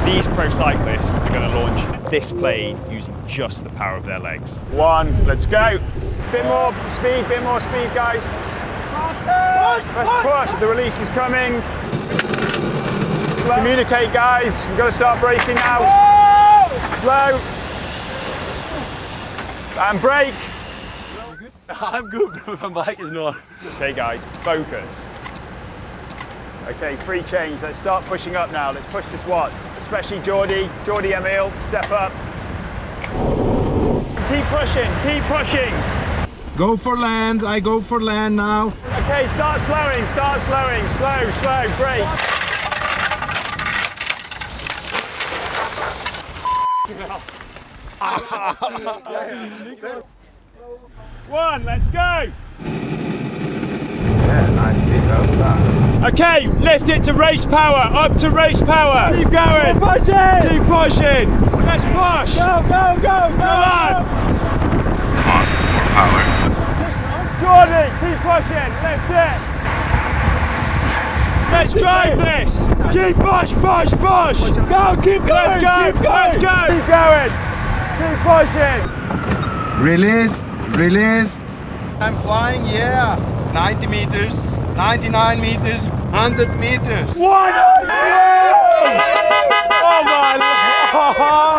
These pro cyclists are going to launch this plane using just the power of their legs. 1, let's go. Bit more speed, guys. Let's push, the release is coming. Communicate, guys, we've got to start braking now. Slow. And brake. I'm good, but my bike is not. Okay, guys, focus. Okay, free change. Let's start pushing up now. Let's push the squats, especially Geordie, Emil, step up. Keep pushing, keep pushing. Go for land, I go for land now. Okay, start slowing, slow, brake. One, let's go. Yeah, nice bit of that. Okay, lift it to race power, up to race power. Keep going. Keep pushing. Keep pushing. Let's push. Go, go, go, go. Come on. Come on, more power. Jordan, keep pushing. Lift it. Let's drive this. Keep push. Go, keep going. Let's go. Let's go. Keep going. Keep pushing. Released. I'm flying, yeah. 90 meters, 99 meters, 100 meters. One! Oh my Lord!